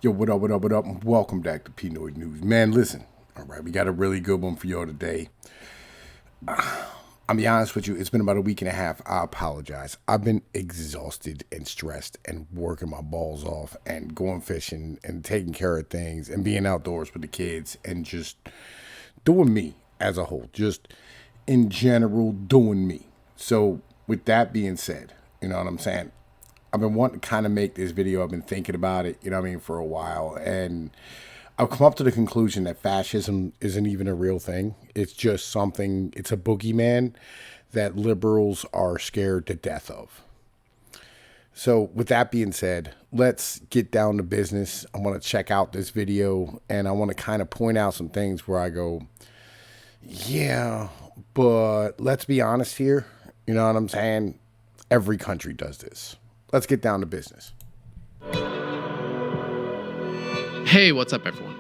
Yo, what up, what up, what up? And welcome back to Pnoid News. Man, listen. All right, we got a really good one for y'all today. I'll be honest with you, it's been about a week and a half. I apologize. I've been exhausted and stressed and working my balls off and going fishing and taking care of things and being outdoors with the kids and just doing me as a whole. Just in general, doing me. So with that being said, you know what I'm saying? I've been wanting to kind of make this video. I've been thinking about it, you know what I mean, for a while. And I've come up to the conclusion that fascism isn't even a real thing. It's just something, it's a boogeyman that liberals are scared to death of. So with that being said, let's get down to business. I want to check out this video and I want to kind of point out some things where I go, yeah, but let's be honest here. You know what I'm saying? Every country does this. Let's get down to business. Hey, what's up everyone?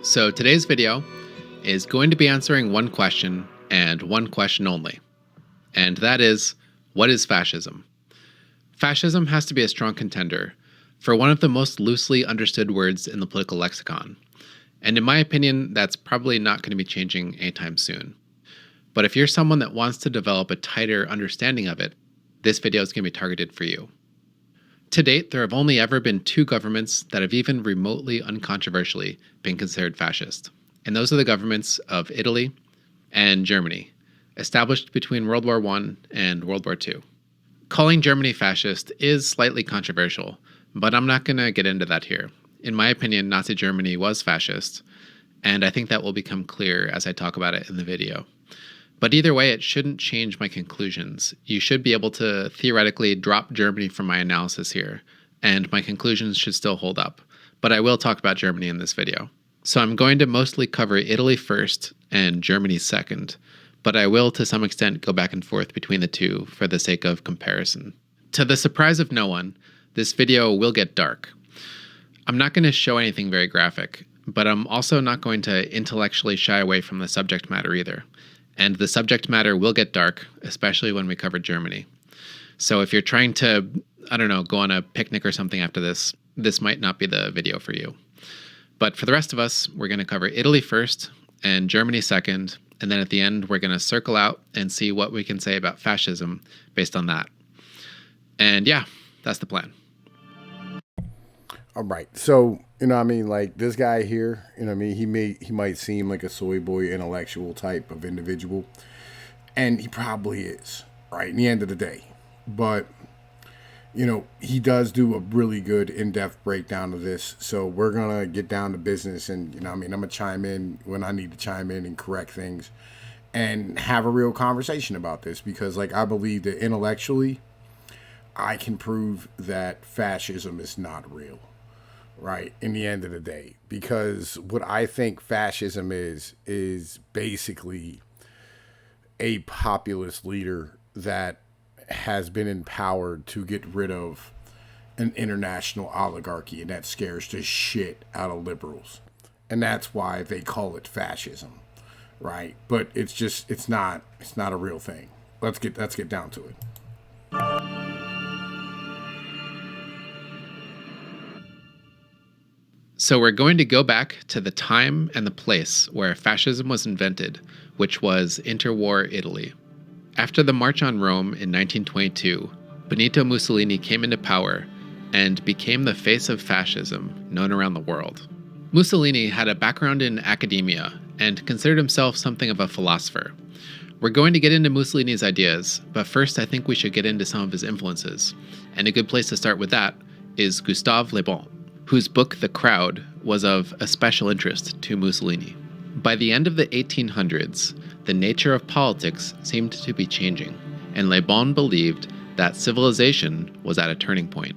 So today's video is going to be answering one question and one question only. And that is, what is fascism? Fascism has to be a strong contender for one of the most loosely understood words in the political lexicon. And in my opinion, that's probably not going to be changing anytime soon. But if you're someone that wants to develop a tighter understanding of it, this video is going to be targeted for you. To date, there have only ever been two governments that have even remotely uncontroversially been considered fascist. And those are the governments of Italy and Germany, established between World War I and World War II. Calling Germany fascist is slightly controversial, but I'm not going to get into that here. In my opinion, Nazi Germany was fascist, and I think that will become clear as I talk about it in the video. But either way, it shouldn't change my conclusions. You should be able to theoretically drop Germany from my analysis here, and my conclusions should still hold up. But I will talk about Germany in this video. So I'm going to mostly cover Italy first and Germany second, but I will to some extent go back and forth between the two for the sake of comparison. To the surprise of no one, this video will get dark. I'm not going to show anything very graphic, but I'm also not going to intellectually shy away from the subject matter either. And the subject matter will get dark, especially when we cover Germany. So if you're trying to, I don't know, go on a picnic or something after this, this might not be the video for you. But for the rest of us, we're going to cover Italy first and Germany second. And then at the end, we're going to circle out and see what we can say about fascism based on that. And yeah, that's the plan. All right. So, you know what I mean? Like this guy here, you know what I mean? He might seem like a soy boy intellectual type of individual. And he probably is, right? In the end of the day. But, you know, he does do a really good in-depth breakdown of this. So we're going to get down to business and, you know what I mean? I'm going to chime in when I need to chime in and correct things and have a real conversation about this. Because, like, I believe that intellectually, I can prove that fascism is not real. Right, in the end of the day, because what I think fascism is basically a populist leader that has been empowered to get rid of an international oligarchy, and that scares the shit out of liberals, and that's why they call it fascism, right? But it's not a real thing. Let's get down to it. So we're going to go back to the time and the place where fascism was invented, which was interwar Italy. After the March on Rome in 1922, Benito Mussolini came into power and became the face of fascism known around the world. Mussolini had a background in academia and considered himself something of a philosopher. We're going to get into Mussolini's ideas, but first I think we should get into some of his influences. And a good place to start with that is Gustave Le Bon, whose book The Crowd was of a special interest to Mussolini. By the end of the 1800s, the nature of politics seemed to be changing, and Le Bon believed that civilization was at a turning point.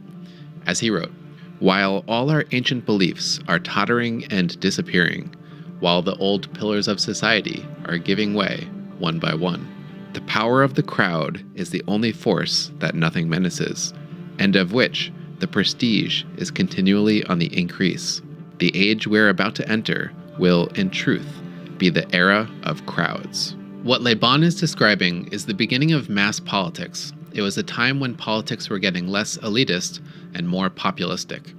As he wrote, "While all our ancient beliefs are tottering and disappearing, while the old pillars of society are giving way one by one, the power of the crowd is the only force that nothing menaces, and of which the prestige is continually on the increase. The age we're about to enter will, in truth, be the era of crowds." What Le Bon is describing is the beginning of mass politics. It was a time when politics were getting less elitist and more populistic.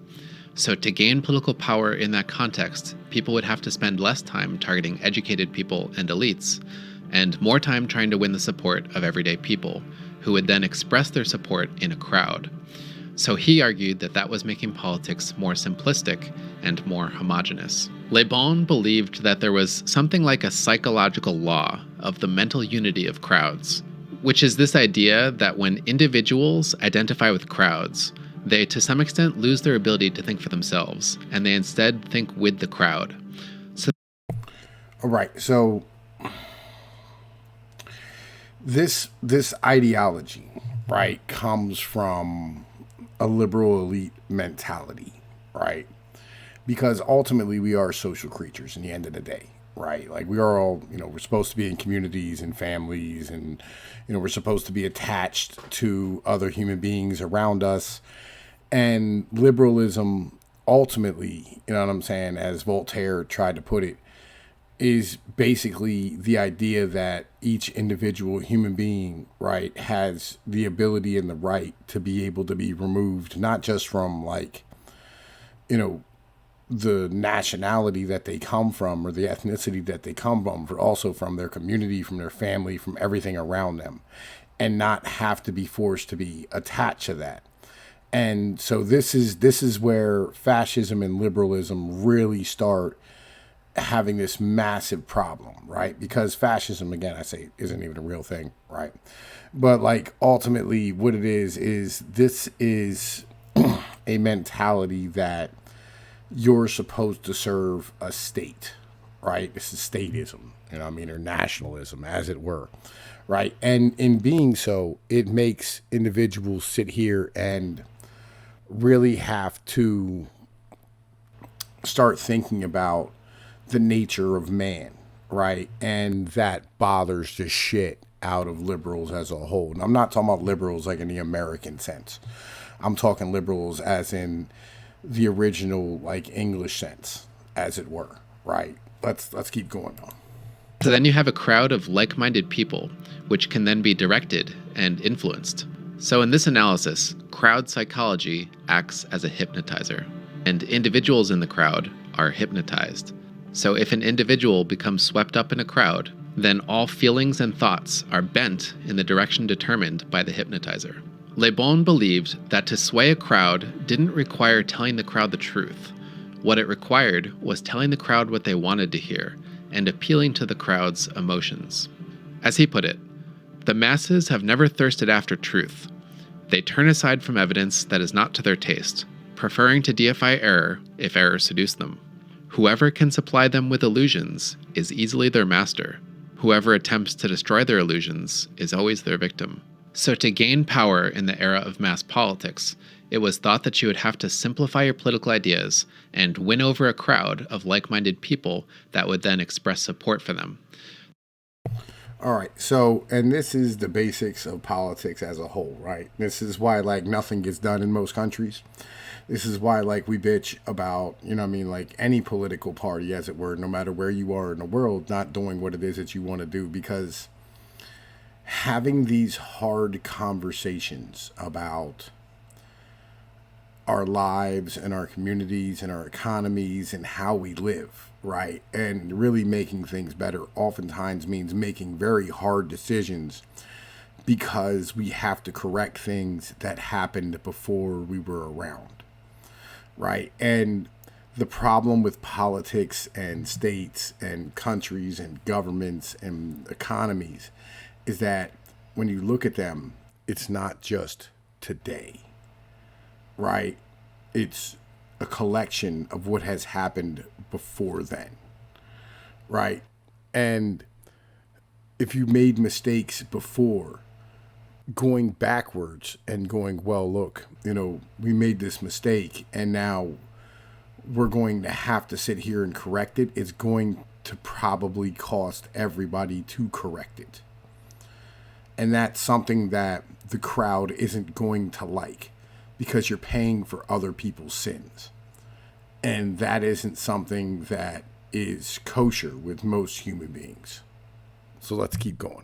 So, to gain political power in that context, people would have to spend less time targeting educated people and elites, and more time trying to win the support of everyday people, who would then express their support in a crowd. So he argued that that was making politics more simplistic and more homogenous. Le Bon believed that there was something like a psychological law of the mental unity of crowds, which is this idea that when individuals identify with crowds, they to some extent lose their ability to think for themselves, and they instead think with the crowd. All right, so this ideology, right, comes from a liberal elite mentality, right? Because ultimately we are social creatures in the end of the day, right? Like we are all, we're supposed to be in communities and families, and we're supposed to be attached to other human beings around us. And liberalism ultimately, you know what I'm saying, as Voltaire tried to put it, is basically the idea that each individual human being, right, has the ability and the right to be able to be removed, not just from like, the nationality that they come from or the ethnicity that they come from, but also from their community, from their family, from everything around them, and not have to be forced to be attached to that. And so this is where fascism and liberalism really start having this massive problem, right? Because fascism, again, I say, isn't even a real thing, right? But like ultimately what it is this is a mentality that you're supposed to serve a state, right? This is statism, or nationalism, as it were, right? And in being so, it makes individuals sit here and really have to start thinking about the nature of man, right? And that bothers the shit out of liberals as a whole. And I'm not talking about liberals like in the American sense. I'm talking liberals as in the original like English sense, as it were, right? Let's keep going on. So then you have a crowd of like-minded people, which can then be directed and influenced. So in this analysis, crowd psychology acts as a hypnotizer, and individuals in the crowd are hypnotized. So if an individual becomes swept up in a crowd, then all feelings and thoughts are bent in the direction determined by the hypnotizer. Le Bon believed that to sway a crowd didn't require telling the crowd the truth. What it required was telling the crowd what they wanted to hear and appealing to the crowd's emotions. As he put it, the masses have never thirsted after truth. They turn aside from evidence that is not to their taste, preferring to deify error if error seduce them. Whoever can supply them with illusions is easily their master. Whoever attempts to destroy their illusions is always their victim. So to gain power in the era of mass politics, it was thought that you would have to simplify your political ideas and win over a crowd of like-minded people that would then express support for them. All right. So, and this is the basics of politics as a whole, right? This is why like nothing gets done in most countries. This is why like we bitch about, like any political party, as it were, no matter where you are in the world, not doing what it is that you want to do, because having these hard conversations about our lives and our communities and our economies and how we live, right? And really making things better oftentimes means making very hard decisions because we have to correct things that happened before we were around, right? And the problem with politics and states and countries and governments and economies is that when you look at them, it's not just today, right? It's a collection of what has happened before then, right? And if you made mistakes before, going backwards and going, well, look, we made this mistake and now we're going to have to sit here and correct it, it's going to probably cost everybody to correct it. And that's something that the crowd isn't going to like, because you're paying for other people's sins. And that isn't something that is kosher with most human beings. So let's keep going.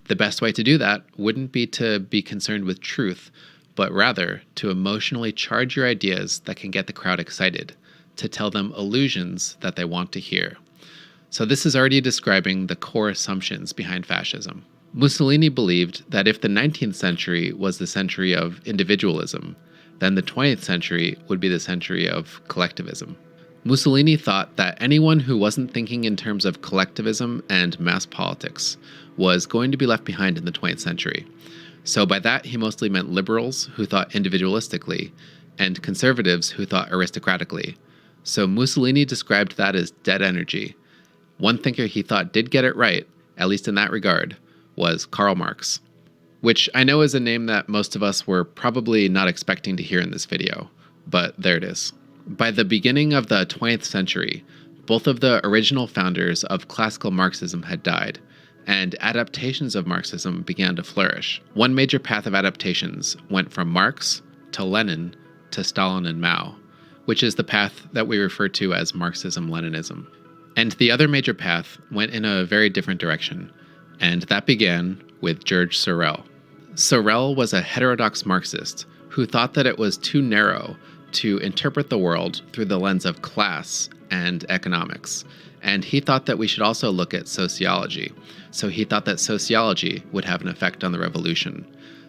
The best way to do that wouldn't be to be concerned with truth, but rather to emotionally charge your ideas that can get the crowd excited, to tell them illusions that they want to hear. So this is already describing the core assumptions behind fascism. Mussolini believed that if the 19th century was the century of individualism, then the 20th century would be the century of collectivism. Mussolini thought that anyone who wasn't thinking in terms of collectivism and mass politics was going to be left behind in the 20th century. So by that, he mostly meant liberals who thought individualistically and conservatives who thought aristocratically. So Mussolini described that as dead energy. One thinker he thought did get it right, at least in that regard, was Karl Marx, which I know is a name that most of us were probably not expecting to hear in this video, but there it is. By the beginning of the 20th century, both of the original founders of classical Marxism had died, and adaptations of Marxism began to flourish. One major path of adaptations went from Marx to Lenin to Stalin and Mao, which is the path that we refer to as Marxism-Leninism. And the other major path went in a very different direction, and that began with George Sorel. Sorel was a heterodox Marxist who thought that it was too narrow to interpret the world through the lens of class and economics. And he thought that we should also look at sociology. So he thought that sociology would have an effect on the revolution.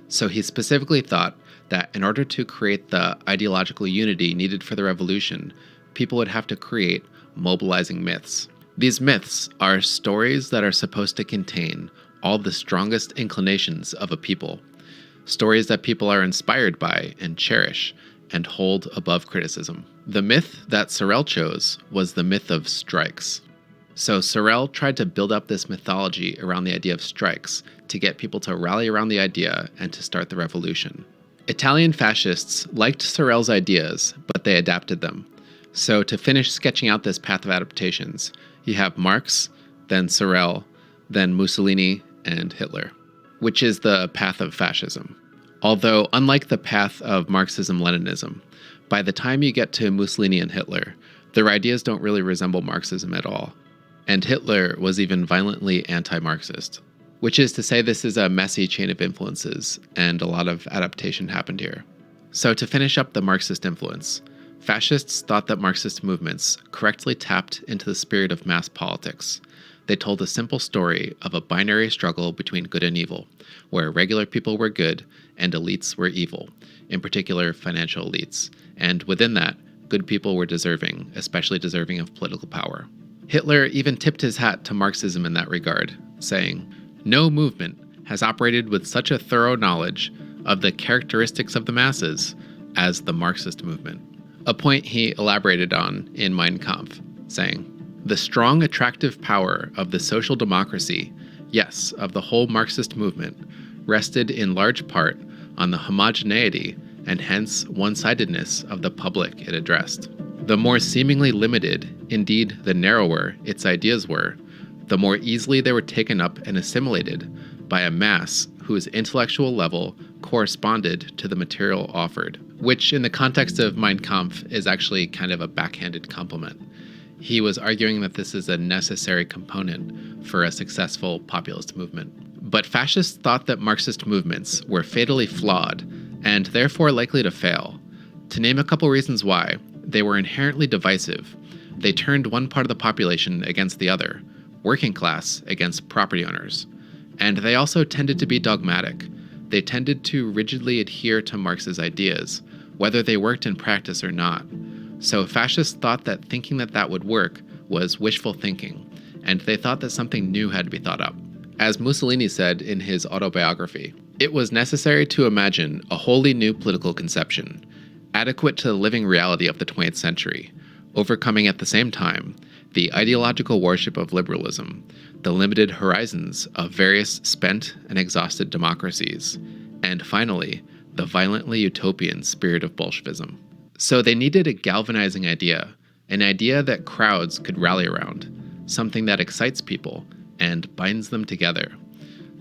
So he specifically thought that in order to create the ideological unity needed for the revolution, people would have to create mobilizing myths. These myths are stories that are supposed to contain all the strongest inclinations of a people, stories that people are inspired by and cherish and hold above criticism. The myth that Sorel chose was the myth of strikes. So Sorel tried to build up this mythology around the idea of strikes to get people to rally around the idea and to start the revolution. Italian fascists liked Sorel's ideas, but they adapted them. So to finish sketching out this path of adaptations, you have Marx, then Sorel, then Mussolini, and Hitler, which is the path of fascism. Although, unlike the path of Marxism-Leninism, by the time you get to Mussolini and Hitler, their ideas don't really resemble Marxism at all. And Hitler was even violently anti-Marxist, which is to say this is a messy chain of influences, and a lot of adaptation happened here. So to finish up the Marxist influence, fascists thought that Marxist movements correctly tapped into the spirit of mass politics. They told a simple story of a binary struggle between good and evil, where regular people were good and elites were evil, in particular financial elites, and within that, good people were deserving, especially deserving of political power. Hitler even tipped his hat to Marxism in that regard, saying, "No movement has operated with such a thorough knowledge of the characteristics of the masses as the Marxist movement," a point he elaborated on in Mein Kampf, saying, "The strong attractive power of the social democracy, yes, of the whole Marxist movement, rested in large part on the homogeneity and hence one-sidedness of the public it addressed. The more seemingly limited, indeed the narrower, its ideas were, the more easily they were taken up and assimilated by a mass whose intellectual level corresponded to the material offered," which in the context of Mein Kampf is actually kind of a backhanded compliment. He was arguing that this is a necessary component for a successful populist movement. But fascists thought that Marxist movements were fatally flawed and therefore likely to fail. To name a couple reasons why, they were inherently divisive. They turned one part of the population against the other, working class against property owners. And they also tended to be dogmatic. They tended to rigidly adhere to Marx's ideas, whether they worked in practice or not. So fascists thought that thinking that that would work was wishful thinking, and they thought that something new had to be thought up. As Mussolini said in his autobiography, "It was necessary to imagine a wholly new political conception, adequate to the living reality of the 20th century, overcoming at the same time the ideological worship of liberalism, the limited horizons of various spent and exhausted democracies, and finally, the violently utopian spirit of Bolshevism." So they needed a galvanizing idea, an idea that crowds could rally around, something that excites people and binds them together.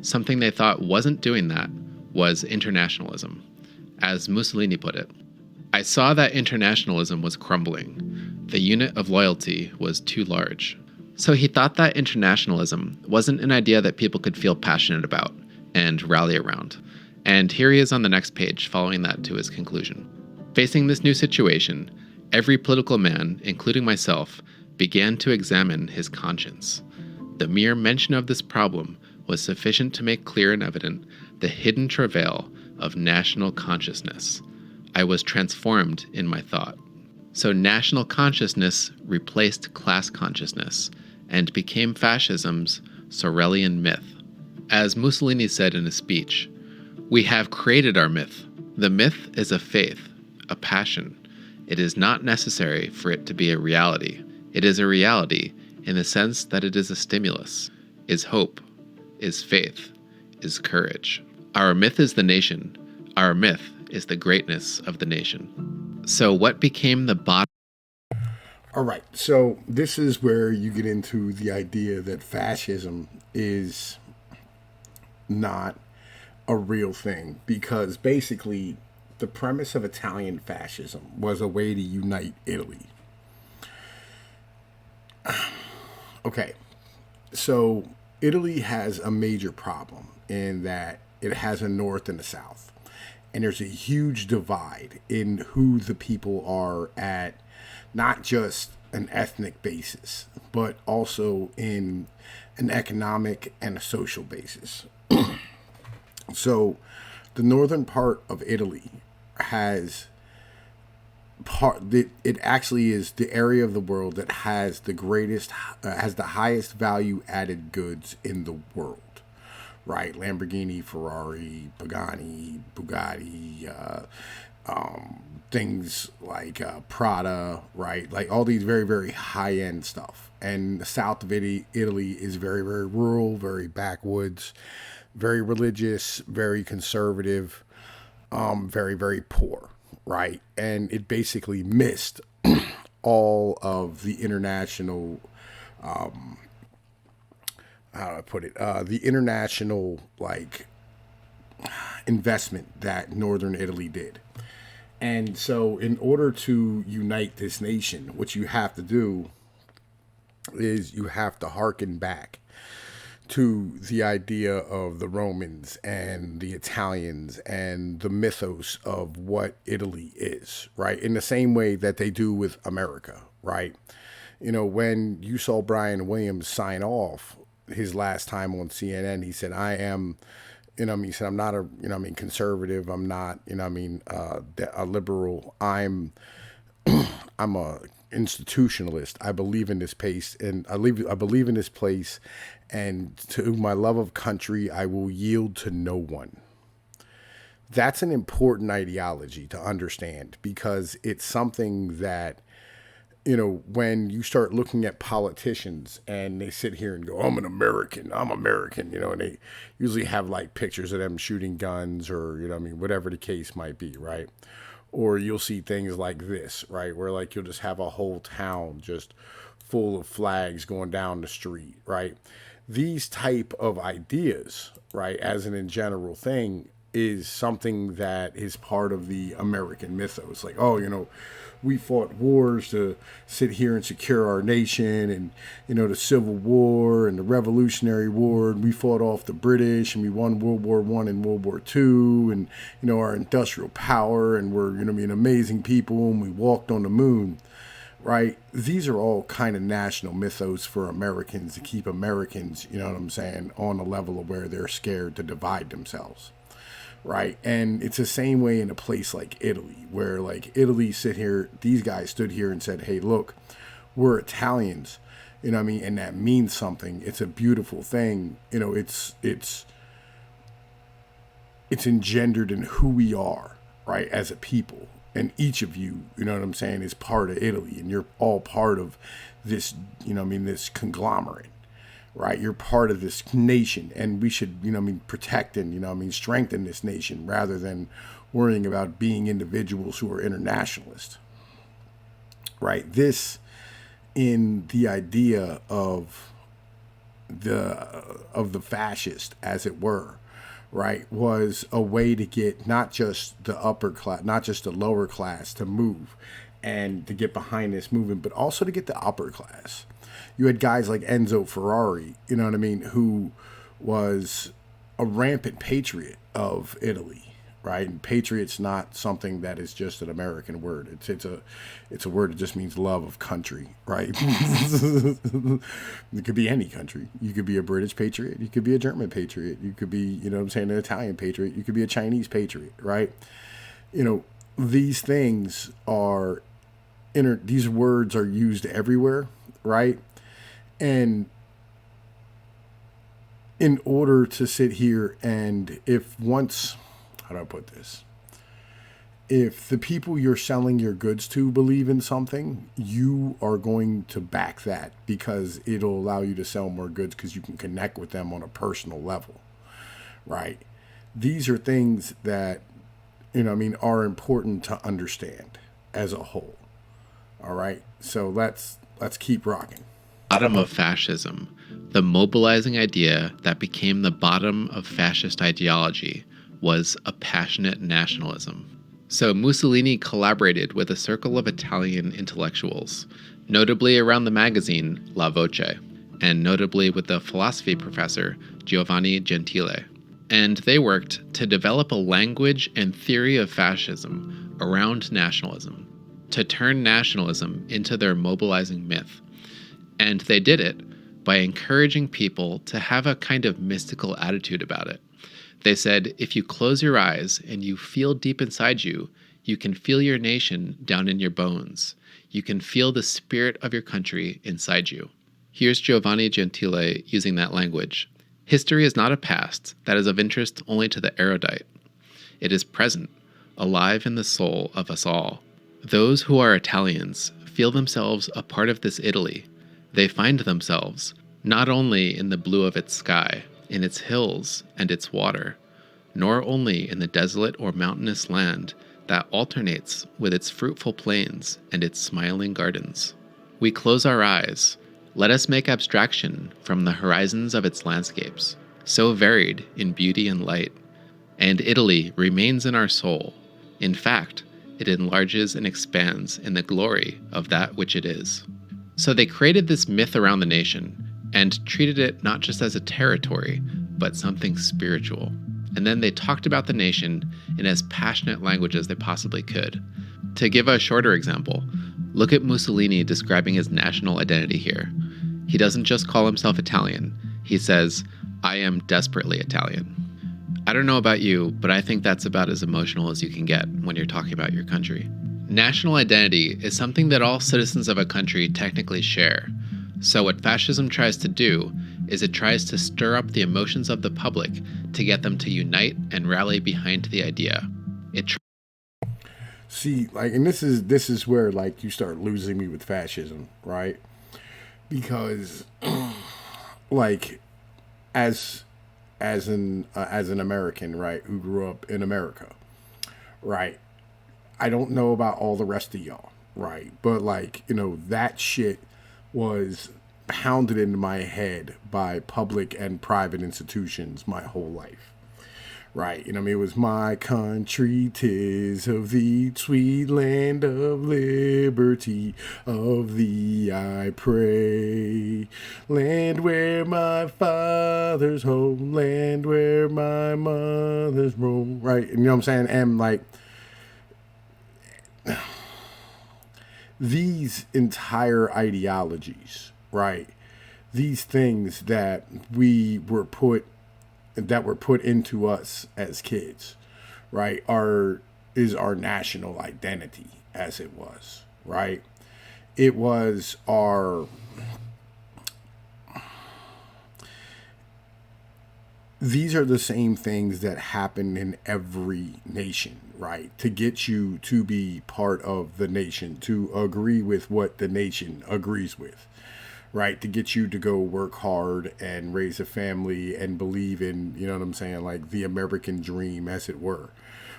Something they thought wasn't doing that was internationalism. As Mussolini put it, "I saw that internationalism was crumbling. The unit of loyalty was too large." So he thought that internationalism wasn't an idea that people could feel passionate about and rally around. And here he is on the next page, following that to his conclusion. Facing this new situation, every political man, including myself, began to examine his conscience. The mere mention of this problem was sufficient to make clear and evident the hidden travail of national consciousness. I was transformed in my thought. So national consciousness replaced class consciousness and became fascism's Sorelian myth. As Mussolini said in a speech, "We have created our myth. The myth is a faith, a passion. It is not necessary for it to be a reality. It is a reality in the sense that it is a stimulus, is hope, is faith, is courage. Our myth is the nation. Our myth is the greatness of the nation." So what became the bottom? All right, so this is where you get into the idea that fascism is not a real thing, because basically the premise of Italian fascism was a way to unite Italy. Okay, so Italy has a major problem in that it has a north and a south. And there's a huge divide in who the people are at not just an ethnic basis, but also in an economic and a social basis. So the northern part of Italy has it actually is the area of the world that has the greatest has the highest value added goods in the world, right? Lamborghini, Ferrari, Pagani, Bugatti, things like Prada, right? Like all these very, very high end stuff. And the south of Italy is very, very rural, very backwoods, very religious, very conservative, very, very poor, right? And it basically missed all of the international, how do I put it? The international like investment that northern Italy did. And so, in order to unite this nation, what you have to do is you have to hearken back to the idea of the Romans and the Italians and the mythos of what Italy is, right? In the same way that they do with America, right? You know, when you saw Brian Williams sign off his last time on CNN, he said, I am, he said, I'm not a, conservative. I'm not, a liberal. I'm a institutionalist. I believe in this place, and I believe in this place, and to my love of country, I will yield to no one. That's an important ideology to understand, because it's something that, when you start looking at politicians and they sit here and go, I'm American, and they usually have like pictures of them shooting guns or, whatever the case might be, right? Or you'll see things like this, right? Where like you'll just have a whole town just full of flags going down the street, right? These type of ideas, right, as an in general thing, is something that is part of the American mythos. Like, we fought wars to sit here and secure our nation, and the Civil War and the Revolutionary War, and we fought off the British, and we won World War I and World War II, and our industrial power, and we're an amazing people, and we walked on the moon, right? These are all kind of national mythos for Americans to keep Americans, on a level of where they're scared to divide themselves. Right. And it's the same way in a place like Italy, where like Italy these guys stood here and said, hey, look, we're Italians, and that means something. It's a beautiful thing. It's engendered in who we are, right, as a people. And each of you, is part of Italy, and you're all part of this, this conglomerate. Right, you're part of this nation, and we should, protect and, strengthen this nation rather than worrying about being individuals who are internationalists. Right, this in the idea of the fascist, as it were, right, was a way to get not just the upper class, not just the lower class to move and to get behind this movement, but also to get the upper class. You had guys like Enzo Ferrari, who was a rampant patriot, of Italy, right? And patriot's not something that is just an American word. It's a word that just means love of country, right? It could be any country. You could be a British patriot. You could be a German patriot. You could be, you know what I'm saying, an Italian patriot. You could be a Chinese patriot, right? You know, these things are these words are used everywhere, right? And in order to sit here and how do I put this? If the people you're selling your goods to believe in something, you are going to back that because it'll allow you to sell more goods because you can connect with them on a personal level, right? These are things that, are important to understand as a whole. All right. So let's keep rocking. Bottom of fascism, the mobilizing idea that became the bottom of fascist ideology, was a passionate nationalism. So Mussolini collaborated with a circle of Italian intellectuals, notably around the magazine La Voce, and notably with the philosophy professor Giovanni Gentile. And they worked to develop a language and theory of fascism around nationalism, to turn nationalism into their mobilizing myth. And they did it by encouraging people to have a kind of mystical attitude about it. They said, if you close your eyes and you feel deep inside you, you can feel your nation down in your bones. You can feel the spirit of your country inside you. Here's Giovanni Gentile using that language. History is not a past that is of interest only to the erudite. It is present, alive in the soul of us all. Those who are Italians feel themselves a part of this Italy. They find themselves not only in the blue of its sky, in its hills and its water, nor only in the desolate or mountainous land that alternates with its fruitful plains and its smiling gardens. We close our eyes. Let us make abstraction from the horizons of its landscapes, so varied in beauty and light, and Italy remains in our soul. In fact, it enlarges and expands in the glory of that which it is. So they created this myth around the nation and treated it not just as a territory, but something spiritual. And then they talked about the nation in as passionate language as they possibly could. To give a shorter example, look at Mussolini describing his national identity here. He doesn't just call himself Italian. He says, I am desperately Italian. I don't know about you, but I think that's about as emotional as you can get when you're talking about your country. National identity is something that all citizens of a country technically share. So what fascism tries to do is it tries to stir up the emotions of the public to get them to unite and rally behind the idea. See, and this is where you start losing me with fascism, right? Because as an American, right, who grew up in America, right? I don't know about all the rest of y'all, right? But that shit was pounded into my head by public and private institutions my whole life, right? It was my country, 'tis of thee, sweet land of liberty, of thee I pray. Land where my father's home, land where my mother's roam, right? And you know what I'm saying? And these entire ideologies, right? These things that were put into us as kids, right, is our national identity, as it was, right? It was these are the same things that happen in every nation, right? To get you to be part of the nation, to agree with what the nation agrees with, right? To get you to go work hard and raise a family and believe in, you know what I'm saying, the American dream, as it were,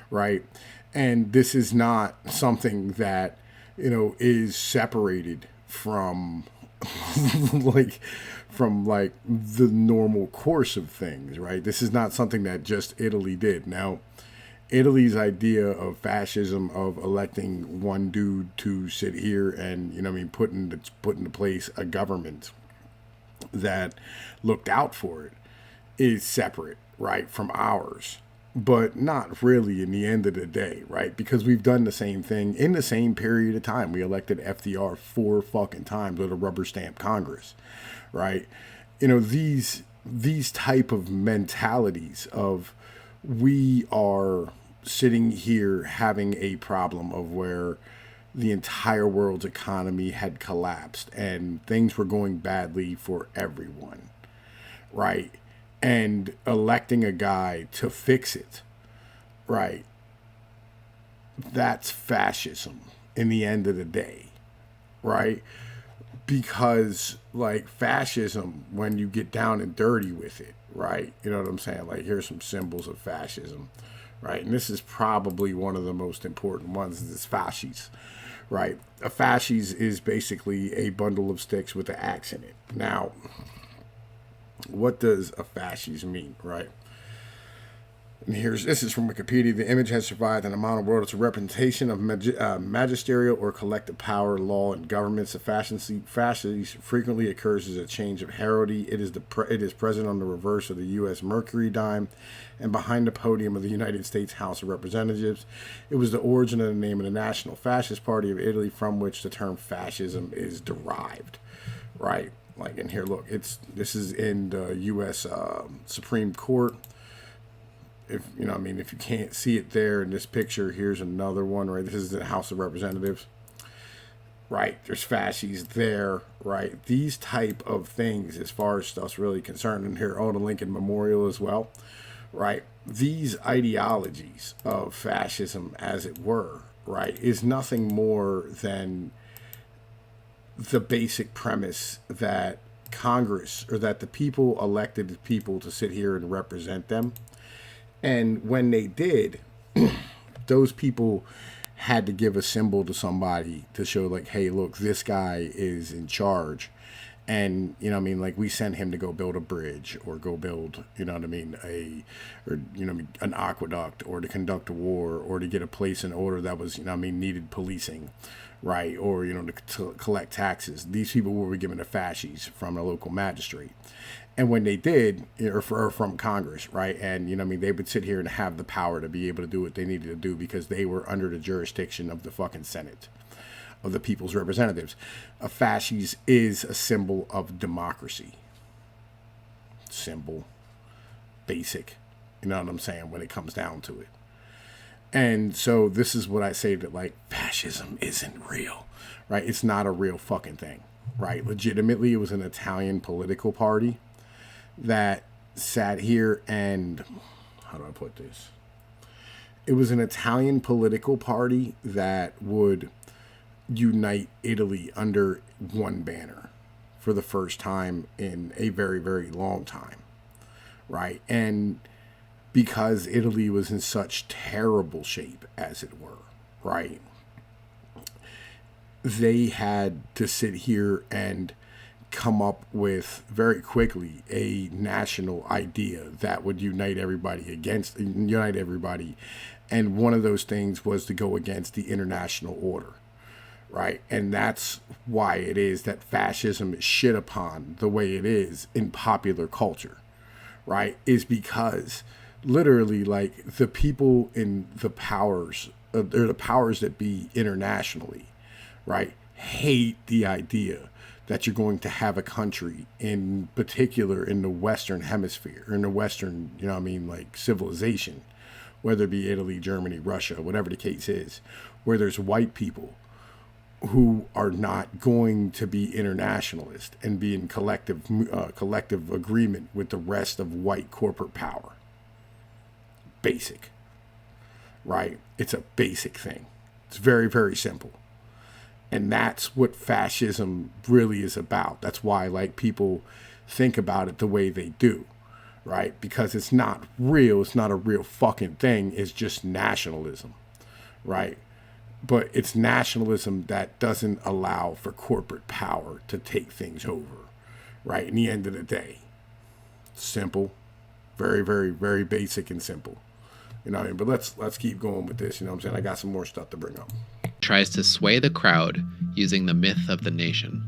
right? And this is not something that, is separated from the normal course of things, right? This is not something that just Italy did. Now, Italy's idea of fascism, of electing one dude to sit here and, put into place a government that looked out for it, is separate, right, from ours. but not really in the end of the day, right? Because we've done the same thing in the same period of time. We elected FDR 4 fucking times with a rubber stamp Congress, right? These type of mentalities of we are sitting here having a problem of where the entire world's economy had collapsed and things were going badly for everyone, right? And electing a guy to fix it, right? That's fascism in the end of the day, right? Because, like, fascism, when you get down and dirty with it, right? You know what I'm saying? Like, here's some symbols of fascism, right? And this is probably one of the most important ones, is fasces, right? A fasces is basically a bundle of sticks with an axe in it. Now, what does a fasces mean, right? And this is from Wikipedia. The image has survived in the modern world. It's a representation of magisterial or collective power, law, and governments. The fasces frequently occurs as a change of heraldry. It is present on the reverse of the U.S. Mercury dime and behind the podium of the United States House of Representatives. It was the origin of the name of the National Fascist Party of Italy, from which the term fascism is derived, right? Like, in here, look, this is in the U.S. Supreme Court. If if you can't see it there in this picture, here's another one, right? This is the House of Representatives, right? There's fasces there, right? These type of things, as far as stuff's really concerned, and here, the Lincoln Memorial as well, right? These ideologies of fascism, as it were, right, is nothing more than the basic premise that Congress, or that the people elected people to sit here and represent them. And when they did, those people had to give a symbol to somebody to show, like, hey, look, this guy is in charge. And, like, we sent him to go build a bridge, or go build, an aqueduct, or to conduct a war, or to get a place in order that was, needed policing, right? Or, to collect taxes. These people were given a fasces from a local magistrate. And when they did, or from Congress, right? And, they would sit here and have the power to be able to do what they needed to do because they were under the jurisdiction of the fucking Senate, of the people's representatives. A fasces is a symbol of democracy. Simple, basic, you know what I'm saying, when it comes down to it. And so this is what I say, that, like, fascism isn't real, right? It's not a real fucking thing, right? Legitimately, it was an Italian political party that sat here and, how do I put this? It was an Italian political party that would unite Italy under one banner for the first time in a very, very long time, right? And because Italy was in such terrible shape, as it were, right, they had to sit here and come up with very quickly a national idea that would unite everybody. And one of those things was to go against the international order, right? And that's why it is that fascism is shit upon the way it is in popular culture, right? Is because literally, like, the people in the powers, or the powers that be internationally, right, hate the idea that you're going to have a country, in particular in the Western hemisphere, or in the Western, like, civilization, whether it be Italy, Germany, Russia, whatever the case is, where there's white people who are not going to be internationalist and be in collective agreement with the rest of white corporate power. Basic, right? It's a basic thing. It's very, very simple. And that's what fascism really is about. That's why, like, people think about it the way they do, right? Because it's not real. It's not a real fucking thing. It's just nationalism, right? But it's nationalism that doesn't allow for corporate power to take things over, right? In the end of the day, simple, very, very, very basic and simple. But let's keep going with this. I'm saying? I got some more stuff to bring up. Tries to sway the crowd using the myth of the nation.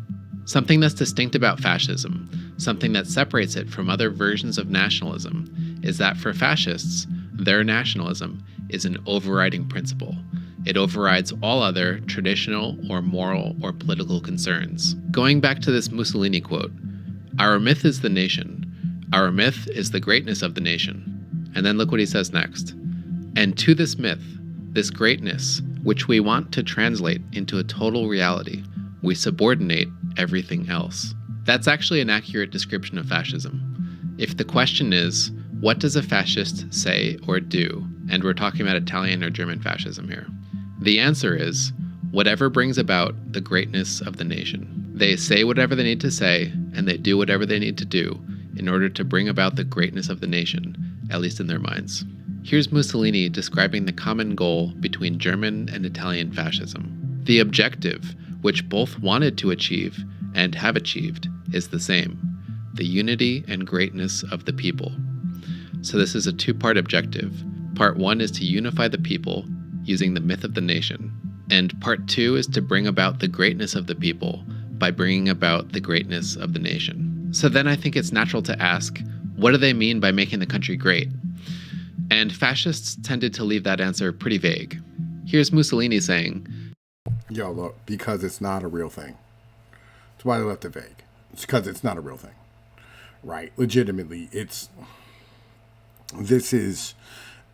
Something that's distinct about fascism, something that separates it from other versions of nationalism, is that for fascists, Their nationalism is an overriding principle. It overrides all other traditional or moral or political concerns. Going back to this Mussolini quote, "Our myth is the nation. Our myth is the greatness of the nation." And then look what he says next. "And to this myth, this greatness, which we want to translate into a total reality, we subordinate everything else." That's actually an accurate description of fascism. If the question is, what does a fascist say or do? And we're talking about Italian or German fascism here. The answer is, whatever brings about the greatness of the nation. They say whatever they need to say, and they do whatever they need to do in order to bring about the greatness of the nation, at least in their minds. Here's Mussolini describing the common goal between German and Italian fascism. The objective, which both wanted to achieve and have achieved, is the same: the unity and greatness of the people. So this is a two-part objective. Part one is to unify the people using the myth of the nation, and part two is to bring about the greatness of the people by bringing about the greatness of the nation. So then I think it's natural to ask, what do they mean by making the country great? And fascists tended to leave that answer pretty vague. Here's Mussolini saying, Yo, look, because it's not a real thing. That's why they left it vague. It's because it's not a real thing, right? Legitimately, this is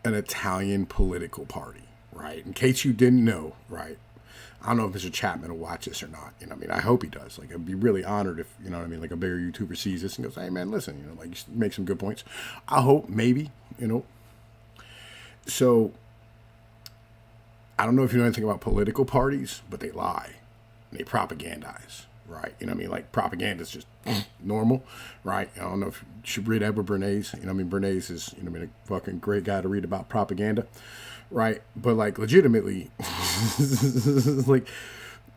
an Italian political party, right? In case you didn't know, right? I don't know if Mr. Chapman will watch this or not. I hope he does. Like, I'd be really honored if, like a bigger YouTuber sees this and goes, "Hey, man, listen, you make some good points." I hope, maybe, So, I don't know if you know anything about political parties, but they lie. They propagandize, right? Like propaganda is just normal, right? I don't know if you should read Edward Bernays. Bernays is, a fucking great guy to read about propaganda, right? But like legitimately, like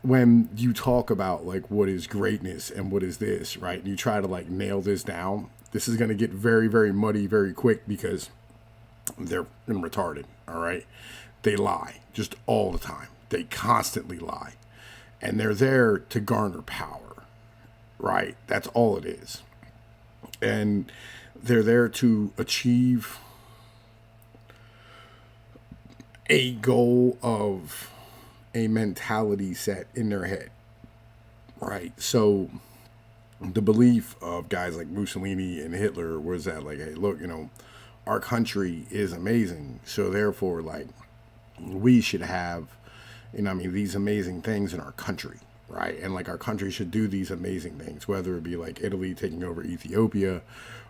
when you talk about like what is greatness and what is this, right? And you try to like nail this down, this is going to get very, very muddy very quick because they're retarded, all right? They lie just all the time. They constantly lie. And they're there to garner power, right? That's all it is. And they're there to achieve a goal of a mentality set in their head, right? So the belief of guys like Mussolini and Hitler was that like, hey, look, our country is amazing. So therefore, like, we should have, these amazing things in our country, right? And like our country should do these amazing things, whether it be like Italy taking over Ethiopia,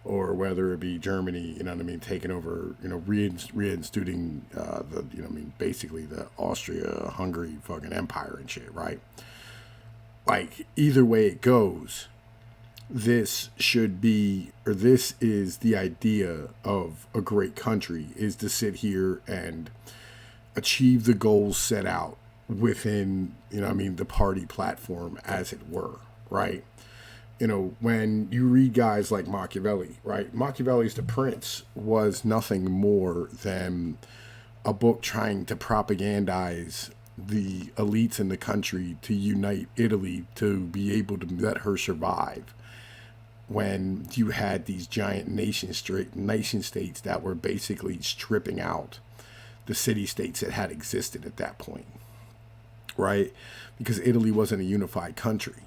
or whether it be Germany, taking over, reinstituting basically the Austria-Hungary fucking empire and shit, right? Like either way it goes, this is the idea of a great country, is to sit here and achieve the goals set out within, the party platform, as it were, right? When you read guys like Machiavelli, right? Machiavelli's The Prince was nothing more than a book trying to propagandize the elites in the country to unite Italy to be able to let her survive, when you had these giant nation states that were basically stripping out the city-states that had existed at that point, right? Because Italy wasn't a unified country,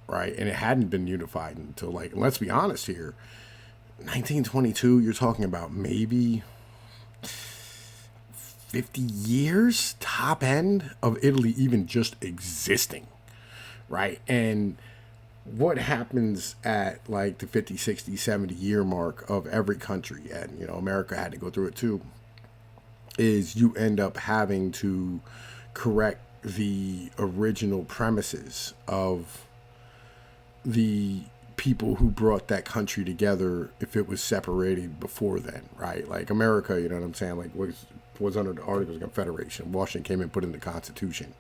right? And it hadn't been unified until, like, let's be honest here, 1922, you're talking about maybe 50 years, top end, of Italy even just existing, right? And what happens at, like, the 50, 60, 70 year mark of every country, and, America had to go through it too, is you end up having to correct the original premises of the people who brought that country together if it was separated before then, right? Like America, you know what I'm saying, like was under the Articles of Confederation. Washington came and put in the Constitution.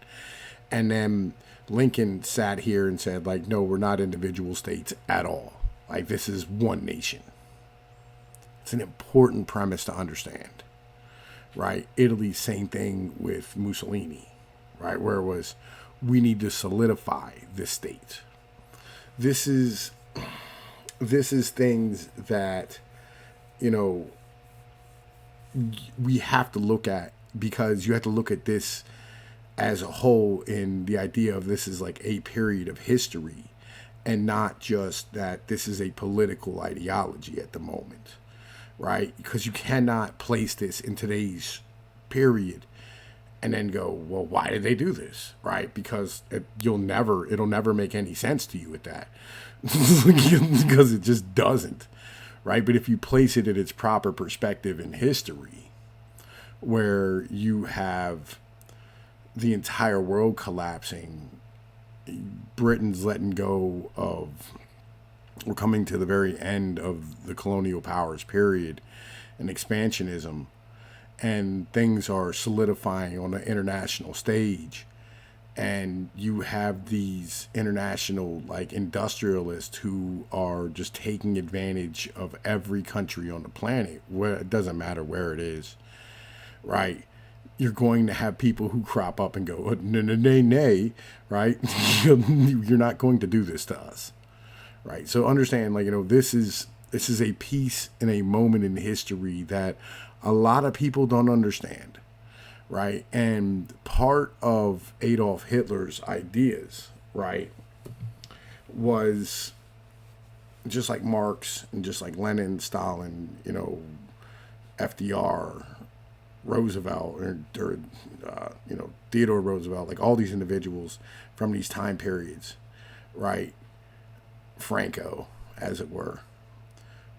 And then Lincoln sat here and said, like, no, we're not individual states at all. Like, this is one nation. It's an important premise to understand. Right? Italy, same thing with Mussolini, right? Where it was, we need to solidify this state. This is things that, we have to look at, because you have to look at this as a whole, in the idea of this is like a period of history, and not just that this is a political ideology at the moment, right? Because you cannot place this in today's period and then go, well, why did they do this, right? Because it'll never make any sense to you with that, because it just doesn't, right? But if you place it in its proper perspective in history, where you have the entire world collapsing, Britain's letting go of, we're coming to the very end of the colonial powers period and expansionism, and things are solidifying on the international stage, and you have these international like industrialists who are just taking advantage of every country on the planet, where it doesn't matter where it is, right? You're going to have people who crop up and go, nay, nay, nay, right? You're not going to do this to us, right? So understand, like, this is a piece in a moment in history that a lot of people don't understand, right? And part of Adolf Hitler's ideas, right, was just like Marx and just like Lenin, Stalin, FDR, Roosevelt, or Theodore Roosevelt, like all these individuals from these time periods, right? Franco, as it were.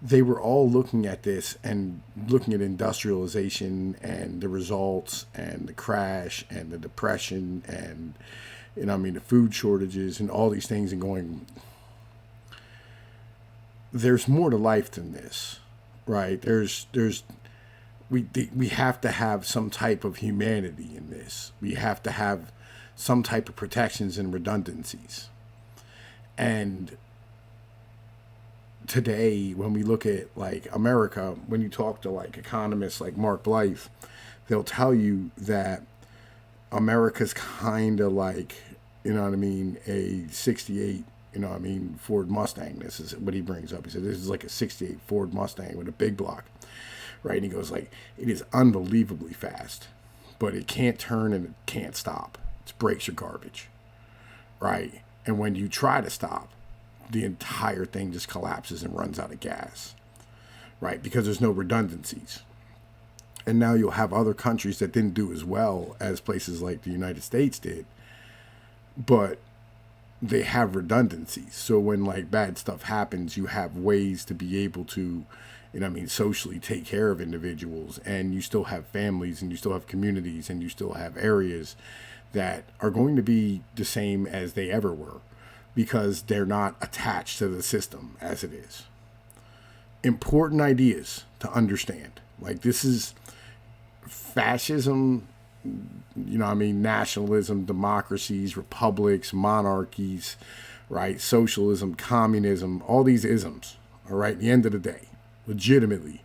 They were all looking at this and looking at industrialization and the results and the crash and the depression and, the food shortages and all these things, and going, there's more to life than this, right? We have to have some type of humanity in this. We have to have some type of protections and redundancies. And today, when we look at like America, when you talk to like economists like Mark Blythe, they'll tell you that America's kind of like, a 68, Ford Mustang. This is what he brings up. He said, this is like a 68 Ford Mustang with a big block. Right, and he goes like, it is unbelievably fast, but it can't turn and it can't stop. Its brakes are garbage, right? And when you try to stop, the entire thing just collapses and runs out of gas, right? Because there's no redundancies. And now you'll have other countries that didn't do as well as places like the United States did, but they have redundancies. So when like bad stuff happens, you have ways to be able to, socially take care of individuals, and you still have families, and you still have communities, and you still have areas that are going to be the same as they ever were, because they're not attached to the system as it is. Important ideas to understand. Like, this is fascism, nationalism, democracies, republics, monarchies, right? Socialism, communism, all these isms, all right, at the end of the day, legitimately,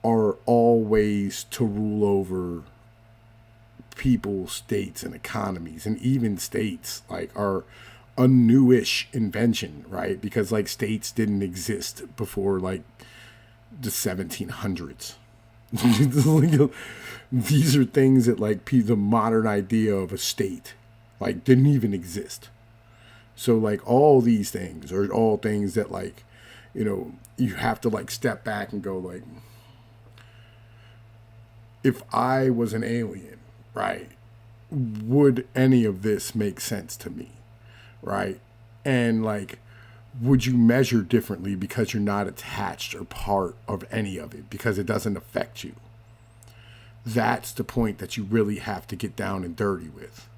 are all ways to rule over people, states, and economies. And even states, like, are a newish invention, right? Because, like, states didn't exist before, like, the 1700s. These are things that, like, the modern idea of a state, like, didn't even exist. So, like, all these things are all things that, like, you have to like step back and go like, if I was an alien, right, would any of this make sense to me, right? And like, would you measure differently because you're not attached or part of any of it, because it doesn't affect you? That's the point that you really have to get down and dirty with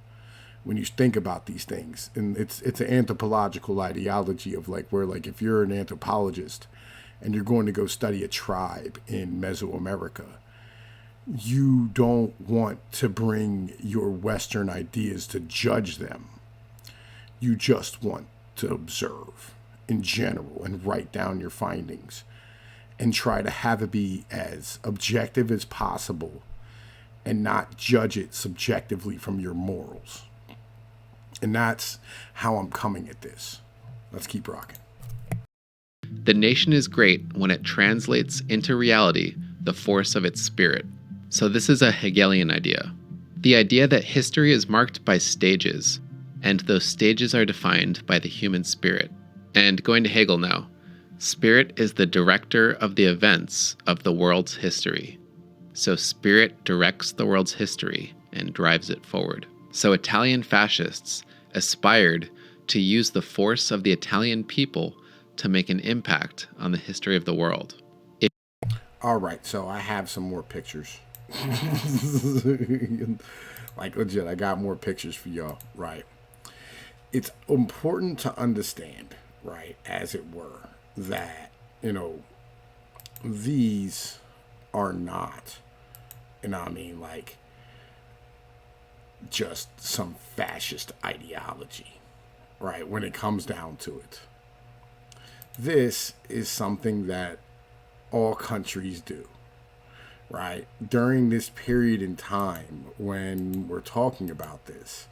when you think about these things. And it's an anthropological ideology of like, where like, if you're an anthropologist and you're going to go study a tribe in Mesoamerica, you don't want to bring your Western ideas to judge them. You just want to observe in general and write down your findings and try to have it be as objective as possible and not judge it subjectively from your morals. And that's how I'm coming at this. Let's keep rocking. The nation is great when it translates into reality the force of its spirit. So this is a Hegelian idea. The idea that history is marked by stages, and those stages are defined by the human spirit. And going to Hegel now, spirit is the director of the events of the world's history. So spirit directs the world's history and drives it forward. So Italian fascists aspired to use the force of the Italian people to make an impact on the history of the world. All right, so I have some more pictures. Like legit, I got more pictures for y'all, right? It's important to understand, right, as it were, that, these are not, I mean, like, just some fascist ideology, right, when it comes down to it. This is something that all countries do, right? During this period in time when we're talking about this,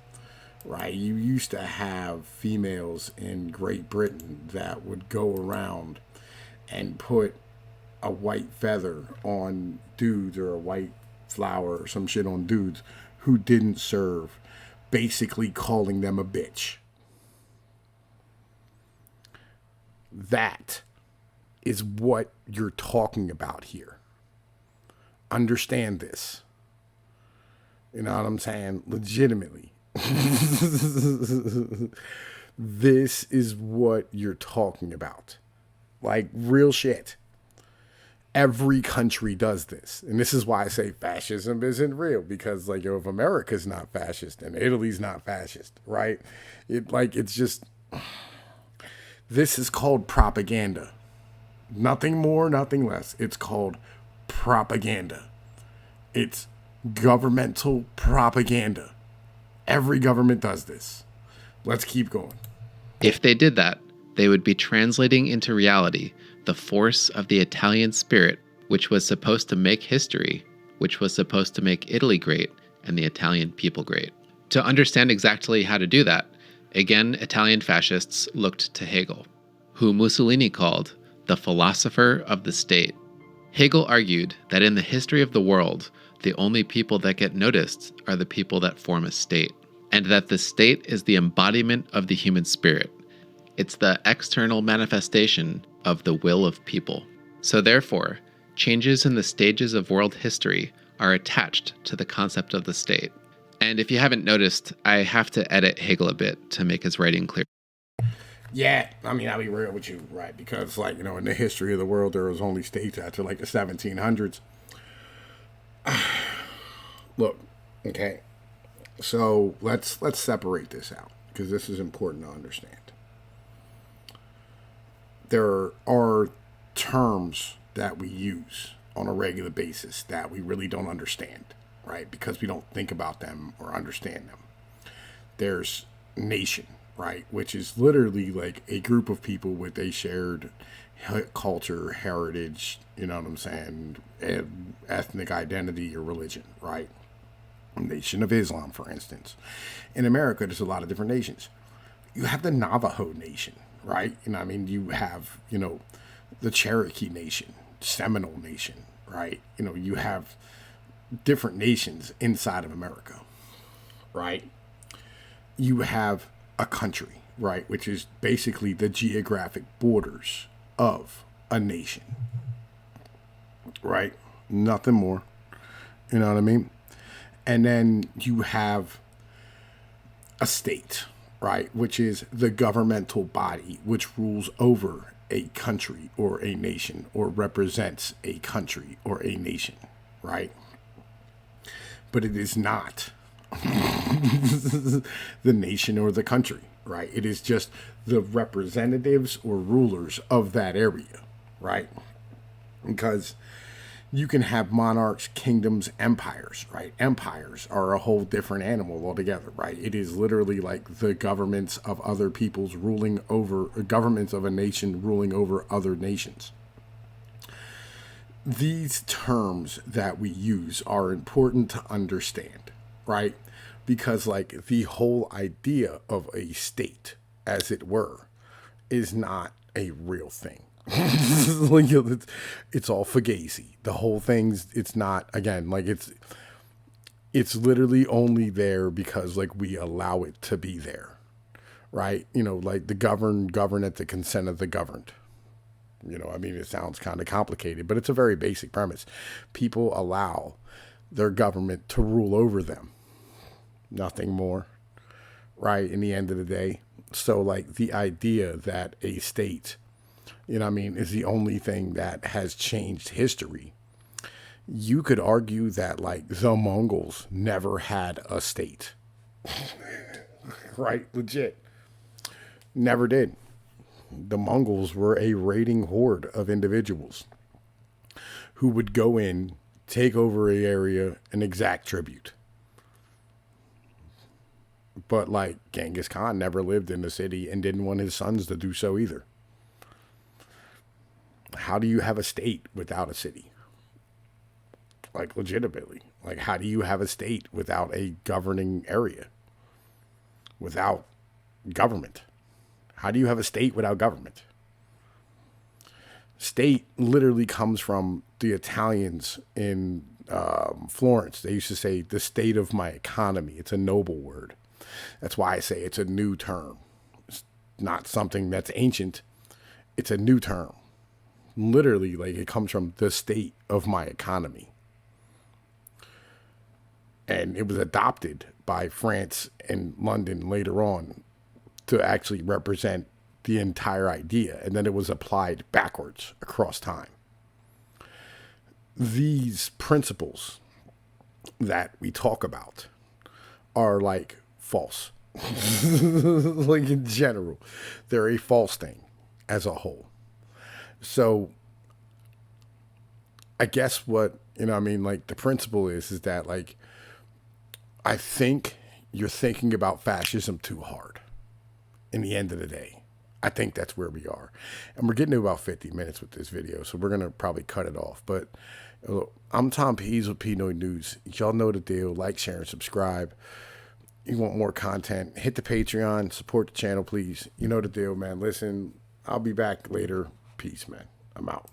right, you used to have females in Great Britain that would go around and put a white feather on dudes or a white flower or some shit on dudes who didn't serve, basically calling them a bitch. That is what you're talking about here. Understand this. You know what I'm saying? Legitimately. This is what you're talking about. Like real shit. Every country does this. And this is why I say fascism isn't real. Because like, if America's not fascist and Italy's not fascist, right? It's just, this is called propaganda. Nothing more, nothing less. It's called propaganda. It's governmental propaganda. Every government does this. Let's keep going. If they did that, they would be translating into reality the force of the Italian spirit, which was supposed to make history, which was supposed to make Italy great and the Italian people great. To understand exactly how to do that, again, Italian fascists looked to Hegel, who Mussolini called the philosopher of the state. Hegel argued that in the history of the world, the only people that get noticed are the people that form a state, and that the state is the embodiment of the human spirit. It's the external manifestation of the will of people. So therefore, changes in the stages of world history are attached to the concept of the state. And if you haven't noticed, I have to edit Hegel a bit to make his writing clear. Yeah, I mean, I'll be real with you, right? Because, like, in the history of the world, there was only states after, like, the 1700s. Look, okay, so let's separate this out, because this is important to understand. There are terms that we use on a regular basis that we really don't understand, right? Because we don't think about them or understand them. There's nation, right? Which is literally like a group of people with a shared culture, heritage, you know what I'm saying, ethnic identity or religion, right? Nation of Islam, for instance. In America, there's a lot of different nations. You have the Navajo Nation, right? I mean, you have, the Cherokee Nation, Seminole Nation, right? You have different nations inside of America, right? You have a country, right? Which is basically the geographic borders of a nation, right? Nothing more. You know what I mean? And then you have a state, right? Which is the governmental body which rules over a country or a nation or represents a country or a nation, right? But it is not the nation or the country, right? It is just the representatives or rulers of that area, right? Because you can have monarchs, kingdoms, empires, right? Empires are a whole different animal altogether, right? It is literally like the governments of other people's ruling over, governments of a nation ruling over other nations. These terms that we use are important to understand, right? Because like the whole idea of a state, as it were, is not a real thing, Like, it's all fugazi. The whole thing's, it's not, again, like it's literally only there because like we allow it to be there, right? Like the governed govern at the consent of the governed. I mean, it sounds kind of complicated, but it's a very basic premise. People allow their government to rule over them, nothing more, right? In the end of the day. So, like, the idea that a state, I mean, is the only thing that has changed history. You could argue that, like, the Mongols never had a state, right? Legit. Never did. The Mongols were a raiding horde of individuals who would go in, take over an area, and exact tribute. But like Genghis Khan never lived in the city and didn't want his sons to do so either. How do you have a state without a city? Like, legitimately. Like, how do you have a state without a governing area? Without government? How do you have a state without government? State literally comes from the Italians in Florence. They used to say the state of my economy. It's a noble word. That's why I say it's a new term. It's not something that's ancient. It's a new term. Literally, like, it comes from the state of my economy. And it was adopted by France and London later on to actually represent the entire idea. And then it was applied backwards across time. These principles that we talk about are like false. Like, in general, they're a false thing as a whole. So I guess what, I mean, like, the principle is that, like, I think you're thinking about fascism too hard in the end of the day. I think that's where we are. And we're getting to about 50 minutes with this video, so we're going to probably cut it off. But I'm Tom Pease with Pnoid News. Y'all know the deal. Like, share, and subscribe. You want more content, hit the Patreon. Support the channel, please. You know the deal, man. Listen, I'll be back later. Peace, man. I'm out.